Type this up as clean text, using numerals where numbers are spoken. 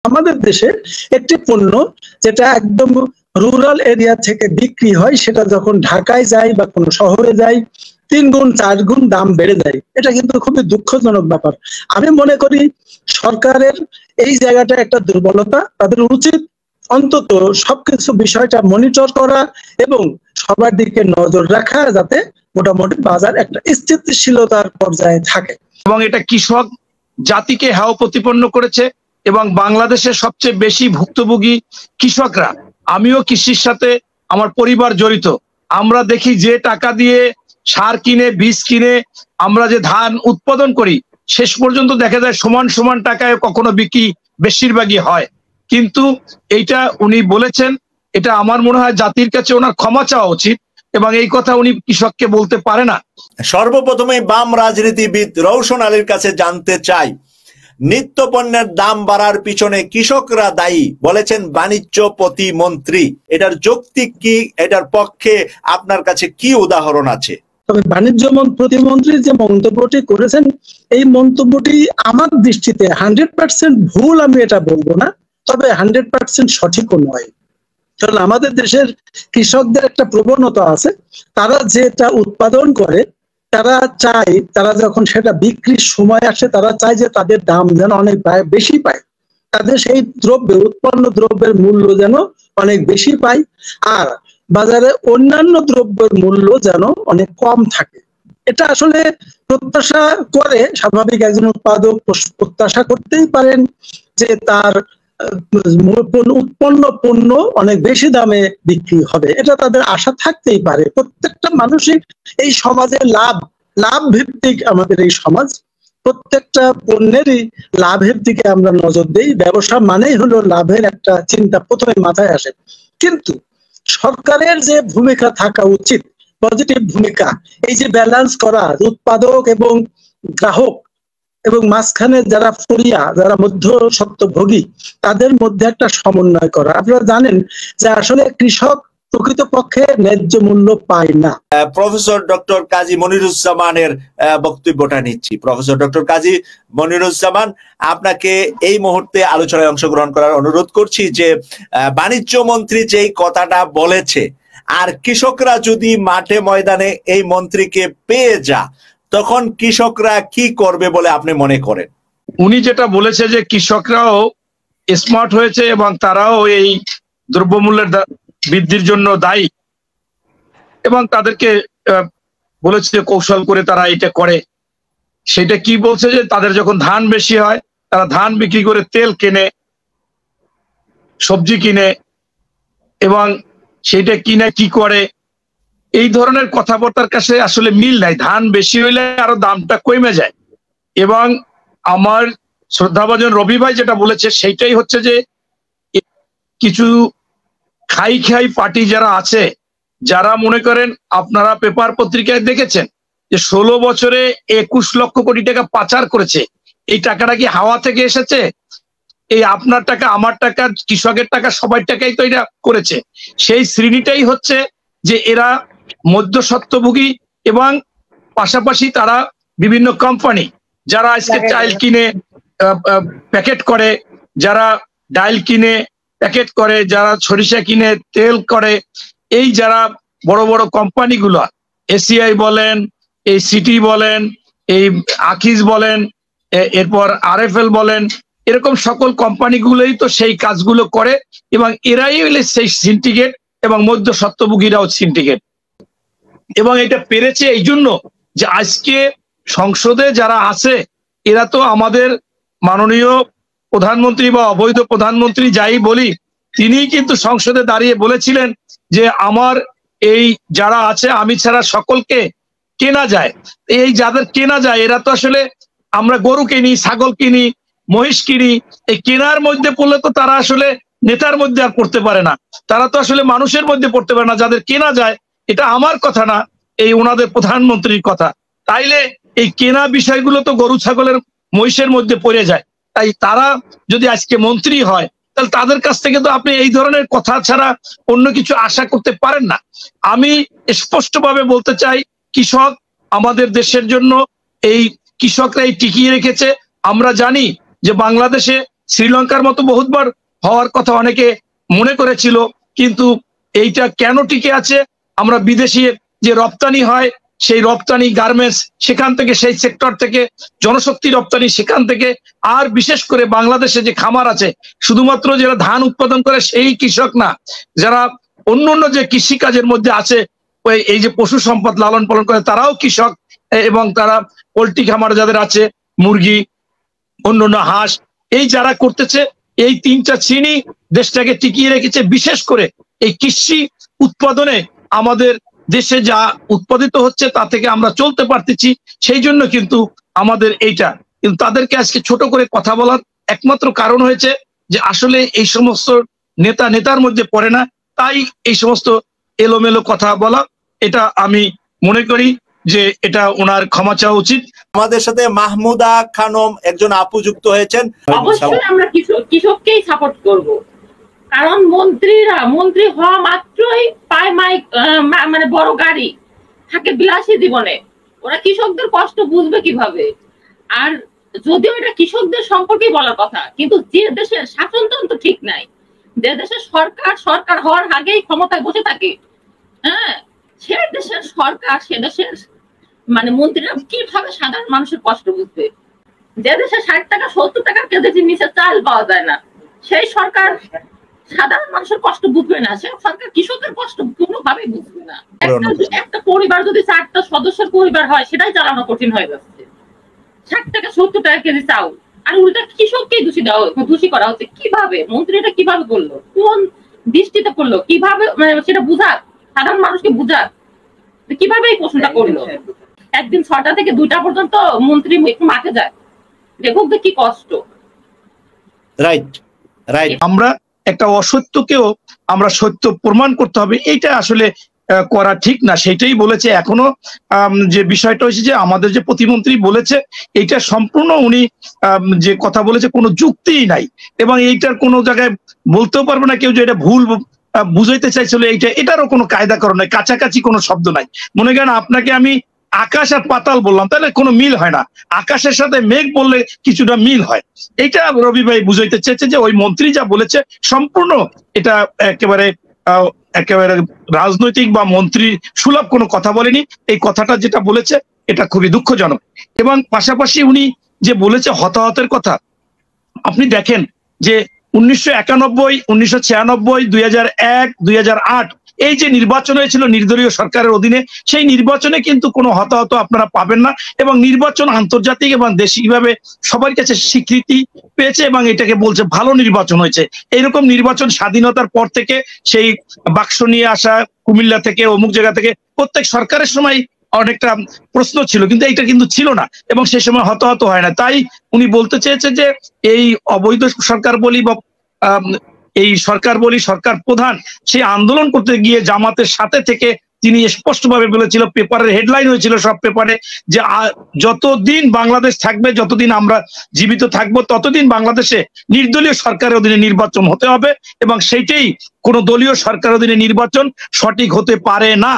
আমাদের দেশে একটি পণ্য যেটা একদম রুরাল এরিয়া থেকে বিক্রি হয়, সেটা যখন ঢাকায় যায় বা কোনো শহরে যায় 3 গুণ 4 গুণ দাম বেড়ে যায়। এটা কিন্তু খুবই দুঃখজনক ব্যাপার। আমি মনে করি সরকারের এই জায়গাটা একটা দুর্বলতা। তাদের উচিত অন্তত সবকিছু বিষয়টা মনিটর করা এবং সবার দিকে নজর রাখা, যাতে মোটামুটি বাজার একটা স্থিতিশীলতার পর্যায়ে থাকে। এবং এটা কৃষক জাতিকে হেয় প্রতিপন্ন করেছে এবং বাংলাদেশের সবচেয়ে বেশি ভুক্তভোগী কৃষকরা। আমিও কৃষির সাথে আমার পরিবার জড়িত। আমরা দেখি যে টাকা দিয়ে সার কিনে বীজ কিনে আমরা যে ধান উৎপাদন করি, শেষ পর্যন্ত দেখা যায় সমান সমান টাকায় কখনো বিক্রি বেশিরভাগই হয়। কিন্তু এইটা উনি বলেছেন, এটা আমার মনে হয় জাতির কাছে ওনার ক্ষমা চাওয়া উচিত এবং এই কথা উনি কৃষককে বলতে পারে না। সর্বপ্রথমে বাম রাজনীতিবিদ রওশন আলীর কাছে জানতে চাই, নিত্য পণ্যের দাম বাড়ার পিছনে কৃষকরা দায়ী বলেছেন বাণিজ্য প্রতিমন্ত্রী। এটার যৌক্তিক কি? এটার পক্ষে আপনার কাছে কি উদাহরণ আছে? তবে বাণিজ্য প্রতিমন্ত্রী যে মন্তব্যটি করেছেন, এই মন্তব্যটি আমার দৃষ্টিতে 100% ভুল আমি এটা বলবো না, তবে 100% সঠিকও নয়। কারণ আমাদের দেশের কৃষকদের একটা প্রবণতা আছে, তারা যেটা উৎপাদন করে তারা চায়, তারা যখন সেটা বিক্রির সময় আসে তারা চায় যে তাদের দাম যেন অনেক বেশি পায়, তাদের সেই দ্রব্যের উৎপন্ন দ্রব্যের মূল্য যেন অনেক বেশি পায়, আর বাজারে অন্যান্য দ্রব্যের মূল্য যেন অনেক কম থাকে। এটা আসলে প্রত্যাশা করে, স্বাভাবিক একজন উৎপাদক প্রত্যাশা করতেই পারেন যে তার উৎপন্ন পণ্য অনেক বেশি দামে বিক্রি হবে, এটা তাদের আশা থাকতেই পারে। প্রত্যেকটা মানুষই এই সমাজে লাভ ভিত্তিক, আমাদের এই সমাজ প্রত্যেকটা পণ্যেরই লাভের দিকে আমরা নজর দেই। ব্যবসা মানেই হলো লাভের একটা চিন্তা প্রথমে মাথায় আসে। কিন্তু সরকারের যে ভূমিকা থাকা উচিত, পজিটিভ ভূমিকা, এই যে ব্যালেন্স করা উৎপাদক এবং গ্রাহক এবং মাঝখানে যারা ফরিয়া, যারা মধ্যস্বত্বভোগী, তাদের মধ্যে একটা সমন্বয় করা। আপনারা জানেন যে আসলে কৃষক প্রকৃতপক্ষে ন্যায্য মূল্য পায় না। প্রফেসর ডক্টর কাজী মনিরুজ্জামানের বক্তব্যটা নিচ্ছি। প্রফেসর ডক্টর কাজী মনিরুজ্জামান, আপনাকে এই মুহূর্তে আলোচনায় অংশগ্রহণ করার অনুরোধ করছি যে বাণিজ্য মন্ত্রী যেই কথাটা বলেছে, আর কৃষকরা যদি মাঠে ময়দানে এই মন্ত্রীকে পেয়ে যা, তখন কৃষকরা কি করবে বলে আপনি মনে করেন? উনি যেটা বলেছে যে কৃষকরাও স্মার্ট হয়েছে এবং তারাও এই দ্রব্যমূল্যের বৃদ্ধির জন্য দায়ী এবং তাদেরকে বলেছে যে কৌশল করে তারা এটা করে। সেটা কি বলছে যে তাদের যখন ধান বেশি হয় তারা ধান বিক্রি করে তেল কেনে, সবজি কিনে এবং সেটা কিনে কি করে, এই ধরনের কথাবার্তার কাছে আসলে মিল নাই। ধান বেশি হইলে আরো দামটা কমে যায়। এবং আমার শ্রদ্ধাভাজন রবি ভাই যেটা বলেছে সেইটাই হচ্ছে যে কিছু খাই পার্টি যারা আছে, যারা মনে করেন, আপনারা পেপার পত্রিকায় দেখেছেন যে 16 বছরে 21 লক্ষ কোটি টাকা পাচার করেছে। এই টাকাটা কি হাওয়া থেকে এসেছে? এই আপনার টাকা, আমার টাকা, কৃষকের টাকা, সবার টাকাই তো এটা করেছে। সেই শ্রেণীটাই হচ্ছে যে এরা মধ্যস্বত্বভোগী এবং পাশাপাশি তারা বিভিন্ন কোম্পানি যারা আজকে চাল কিনে প্যাকেট করে, যারা ডাল কিনে প্যাকেট করে, যারা সরিষা কিনে তেল করে, এই যারা বড় বড় কোম্পানিগুলো, এসিআই বলেন, এই সিটি বলেন, এই আকিজ বলেন, এরপর আরএফএল বলেন, এরকম সকল কোম্পানিগুলোই তো সেই কাজগুলো করে এবং এরাই হলে সেই সিন্ডিকেট এবং মধ্যস্বত্বভোগীরাও সিন্ডিকেট। এবং এটা পেরেছে এই জন্য যে আজকে সংসদে যারা আছে এরা তো আমাদের মাননীয় প্রধানমন্ত্রী বা অবৈধ প্রধানমন্ত্রী যাই বলি, তিনি কিন্তু সংসদে দাঁড়িয়ে বলেছিলেন যে আমার এই যারা আছে আমি ছাড়া সকলকে কেনা যায়। এই যাদের কেনা যায় এরা তো আসলে, আমরা গরু কিনি, ছাগল কিনি, মহিষ কিনি, এই কেনার মধ্যে পড়লে তো তারা আসলে নেতার মধ্যে আর পড়তে পারে না, তারা তো আসলে মানুষের মধ্যে পড়তে পারে না। যাদের কেনা যায়, এটা আমার কথা না, এই ওনাদের প্রধানমন্ত্রীর কথা। তাইলে এই কেনা বিষয়গুলো তো গরু ছাগলের মহিষের মধ্যে পড়ে যায়। তাই তারা যদি আজকে মন্ত্রী হয় তাহলে তাদের কাছ থেকে তো আপনি এই ধরনের কথা ছাড়া অন্য কিছু আশা করতে পারেন না। আমি স্পষ্টভাবে বলতে চাই, কৃষক আমাদের দেশের জন্য, এই কৃষকরাই টিকিয়ে রেখেছে। আমরা জানি যে বাংলাদেশে শ্রীলঙ্কার মতো বহুতবার হওয়ার কথা অনেকে মনে করেছিল, কিন্তু এইটা কেন টিকে আছে? আমরা বিদেশি যে রপ্তানি হয়, সেই রপ্তানি গার্মেন্টস, সেখান থেকে, সেই সেক্টর থেকে জনশক্তি রপ্তানি সেখান থেকে, আর বিশেষ করে বাংলাদেশে যে খামার আছে, শুধুমাত্র যারা ধান উৎপাদন করে সেই কৃষক না, যারা অন্য যে কৃষি কাজের মধ্যে আছে, এই যে পশু সম্পদ লালন পালন করে তারাও কৃষক, এবং তারা পোল্ট্রি খামার যাদের আছে, মুরগি, অন্যান্য হাঁস, এই যারা করতেছে, এই 3টা শ্রেণী দেশটাকে টিকিয়ে রেখেছে। বিশেষ করে এই কৃষি উৎপাদনে আমাদের দেশে যা উৎপাদিত হচ্ছে তা থেকে আমরা চলতে পারতেছি, সেই জন্য কিন্তু আমাদের এইটা। কিন্তু তাদেরকে আজকে ছোট করে কথা বলার একমাত্র কারণ হয়েছে যে আসলে এই সমস্ত নেতার মধ্যে পড়ে না, তাই এই সমস্ত এলোমেলো কথা বলা। এটা আমি মনে করি যে এটা ওনার ক্ষমা চাওয়া উচিত। আমাদের সাথে মাহমুদা খানম একজন আপু যুক্ত হয়েছেন। অবশ্যই আমরা কৃষককেই সাপোর্ট করব, কারণ মন্ত্রী হওয়া মাত্রই পায় মানে বড় গাড়ি, থাকে বিলাসী জীবনে, ওরা কৃষকদের কষ্ট বুঝবে কিভাবে? আর যদিও এটা কৃষকদের সম্পর্কে বলার কথা, কিন্তু যে দেশের শাসনতন্ত্র ঠিক নাই, যে দেশের সরকার হওয়ার আগেই ক্ষমতায় বসে থাকে, হ্যাঁ, সে দেশের সরকার, সে দেশের মানে মন্ত্রীরা কিভাবে সাধারণ মানুষের কষ্ট বুঝবে? যে দেশে 60 টাকা 70 টাকার কেজির নিচে চাল পাওয়া যায় না, সেই সরকার সাধারণ মানুষের কষ্ট বুঝবে না, সে সরকার কৃষকের কষ্ট কোনোভাবেই বুঝবে না। একটা পরিবার যদি 4টা সদস্যের পরিবার হয়, সেটাই চালানো কঠিন হয়ে যাচ্ছে। 60 টাকা 70 টাকা কেজি চাউল, আর উল্টা কৃষককেই দোষী করা হচ্ছে। কিভাবে মন্ত্রী এটা কিভাবে করলো? কোন দৃষ্টিতে করলো? কিভাবে সেটা বুঝাক, সাধারণ মানুষকে বুঝাক কিভাবে এই প্রশ্নটা করলো? একদিন 6টা থেকে 2টা পর্যন্ত মন্ত্রী একটু মাঠে যায়, দেখুক যে কি কষ্ট। রাইট। আমরা একটা অসত্যকেও আমরা সত্য প্রমাণ করতে হবে, এইটা আসলে করা ঠিক না, সেটাই বলেছে। এখনো যে বিষয়টা হয়েছে যে আমাদের যে প্রতিমন্ত্রী বলেছে, এইটা সম্পূর্ণ উনি যে কথা বলেছে কোনো যুক্তিই নাই, এবং এইটার কোনো জায়গায় বলতেও পারবে না কেউ যে এটা ভুল বুঝাইতে চাইছিল। এটারও কোনো কায়দা করো নাই, কাছাকাছি কোনো শব্দ নাই। মনে করেন আপনাকে আমি আকাশ আর পাতাল বললাম, তাহলে কোনো মিল হয় না। আকাশের সাথে মেঘ বললে কিছুটা মিল হয়। এইটা রবি ভাই বুঝাইতে চেয়েছে যে ওই মন্ত্রী যা বলেছে সম্পূর্ণ এটা একেবারে রাজনৈতিক বা মন্ত্রী সুলভ কোনো কথা বলেনি। এই কথাটা যেটা বলেছে এটা খুবই দুঃখজনক। এবং পাশাপাশি উনি যে বলেছে হতাহতের কথা, আপনি দেখেন যে 1991, 1996, 2001, 2008 এই যে নির্বাচন হয়েছিল নির্দলীয় সরকারের অধীনে, সেই নির্বাচনে কিন্তু কোনো হতাহত আপনারা পাবেন না, এবং নির্বাচন আন্তর্জাতিক এবং দেশিকভাবে সবার কাছে স্বীকৃতি পেয়েছে, এবং এটাকে বলছে ভালো নির্বাচন হয়েছে। এইরকম নির্বাচন স্বাধীনতার পর থেকে, সেই বাক্স নিয়ে আসা কুমিল্লা থেকে, অমুক জায়গা থেকে, প্রত্যেক সরকারের সময় অনেকটা প্রশ্ন ছিল, কিন্তু এইটা কিন্তু ছিল না, এবং সেই সময় হতাহত হয় না। তাই উনি বলতে চেয়েছে যে এই অবৈধ সরকার বলি বা এই সরকার বলি, সরকার প্রধান সেই আন্দোলন করতে গিয়ে জামাতের সাথে থেকে তিনি স্পষ্টভাবে বলেছিল, পেপারের হেডলাইন হয়েছিল সব পেপারে, যে যতদিন বাংলাদেশ থাকবে, যতদিন আমরা জীবিত থাকবো, ততদিন বাংলাদেশে নির্দলীয় সরকারের অধীনে নির্বাচন হতে হবে, এবং সেইটাই কোন দলীয় সরকারের অধীনে নির্বাচন সঠিক হতে পারে না।